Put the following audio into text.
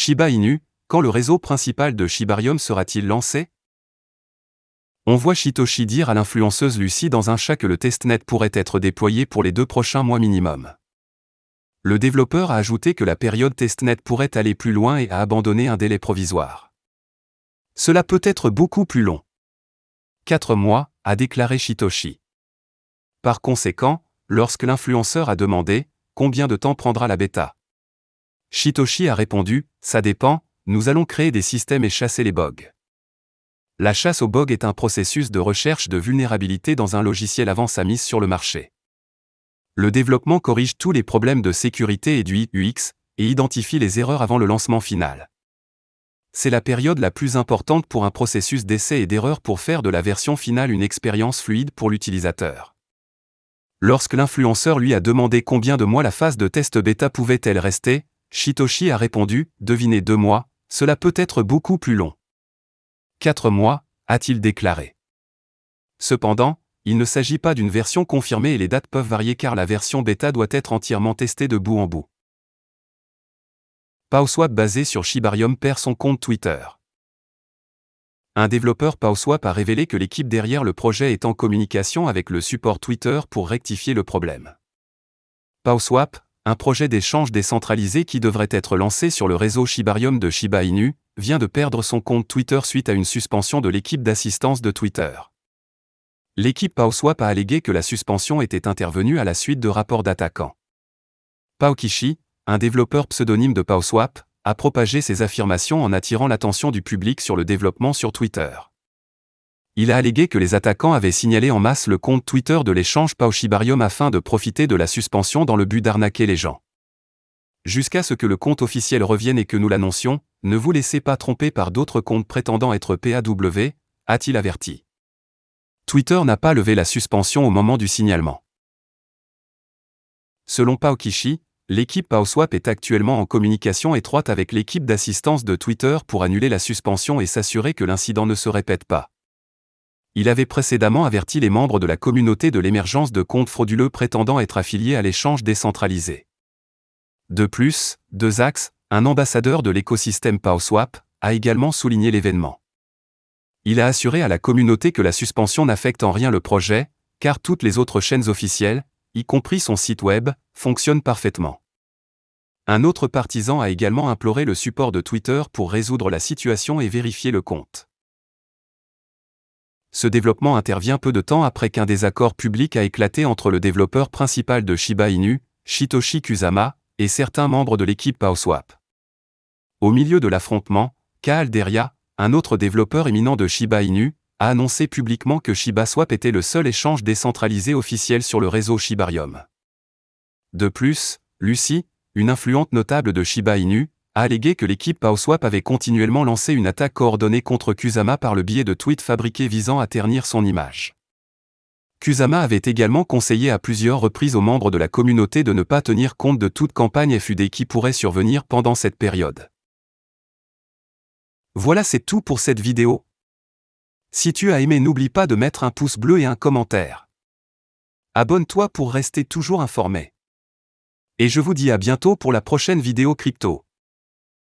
Shiba Inu, quand le réseau principal de Shibarium sera-t-il lancé? On voit Shytoshi dire à l'influenceuse Lucy dans un chat que le testnet pourrait être déployé pour les 2 prochains mois minimum. Le développeur a ajouté que la période testnet pourrait aller plus loin et a abandonné un délai provisoire. Cela peut être beaucoup plus long. 4 mois, a déclaré Shytoshi. Par conséquent, lorsque l'influenceur a demandé « Combien de temps prendra la bêta ?», Shytoshi a répondu « Ça dépend, nous allons créer des systèmes et chasser les bugs ». La chasse aux bugs est un processus de recherche de vulnérabilité dans un logiciel avant sa mise sur le marché. Le développement corrige tous les problèmes de sécurité et du UX, et identifie les erreurs avant le lancement final. C'est la période la plus importante pour un processus d'essai et d'erreur pour faire de la version finale une expérience fluide pour l'utilisateur. Lorsque l'influenceur lui a demandé combien de mois la phase de test bêta pouvait-elle rester, Shytoshi a répondu « Devinez 2 mois, cela peut être beaucoup plus long. » 4 mois, a-t-il déclaré. Cependant, il ne s'agit pas d'une version confirmée et les dates peuvent varier car la version bêta doit être entièrement testée de bout en bout. PowSwap basé sur Shibarium perd son compte Twitter. Un développeur PowSwap a révélé que l'équipe derrière le projet est en communication avec le support Twitter pour rectifier le problème. PowSwap, un projet d'échange décentralisé qui devrait être lancé sur le réseau Shibarium de Shiba Inu, vient de perdre son compte Twitter suite à une suspension de l'équipe d'assistance de Twitter. L'équipe PowSwap a allégué que la suspension était intervenue à la suite de rapports d'attaquants. Powkishi, un développeur pseudonyme de PowSwap, a propagé ces affirmations en attirant l'attention du public sur le développement sur Twitter. Il a allégué que les attaquants avaient signalé en masse le compte Twitter de l'échange PowShibarium afin de profiter de la suspension dans le but d'arnaquer les gens. Jusqu'à ce que le compte officiel revienne et que nous l'annoncions, ne vous laissez pas tromper par d'autres comptes prétendant être PAW, a-t-il averti. Twitter n'a pas levé la suspension au moment du signalement. Selon Powkishi, l'équipe PowSwap est actuellement en communication étroite avec l'équipe d'assistance de Twitter pour annuler la suspension et s'assurer que l'incident ne se répète pas. Il avait précédemment averti les membres de la communauté de l'émergence de comptes frauduleux prétendant être affiliés à l'échange décentralisé. De plus, Dezax, un ambassadeur de l'écosystème PowSwap, a également souligné l'événement. Il a assuré à la communauté que la suspension n'affecte en rien le projet, car toutes les autres chaînes officielles, y compris son site web, fonctionnent parfaitement. Un autre partisan a également imploré le support de Twitter pour résoudre la situation et vérifier le compte. Ce développement intervient peu de temps après qu'un désaccord public a éclaté entre le développeur principal de Shiba Inu, Shytoshi Kusama, et certains membres de l'équipe PowSwap. Au milieu de l'affrontement, Kaal Deria, un autre développeur éminent de Shiba Inu, a annoncé publiquement que ShibaSwap était le seul échange décentralisé officiel sur le réseau Shibarium. De plus, Lucy, une influente notable de Shiba Inu, a allégué que l'équipe PowSwap avait continuellement lancé une attaque coordonnée contre Kusama par le biais de tweets fabriqués visant à ternir son image. Kusama avait également conseillé à plusieurs reprises aux membres de la communauté de ne pas tenir compte de toute campagne FUD qui pourrait survenir pendant cette période. Voilà, c'est tout pour cette vidéo. Si tu as aimé, n'oublie pas de mettre un pouce bleu et un commentaire. Abonne-toi pour rester toujours informé. Et je vous dis à bientôt pour la prochaine vidéo crypto.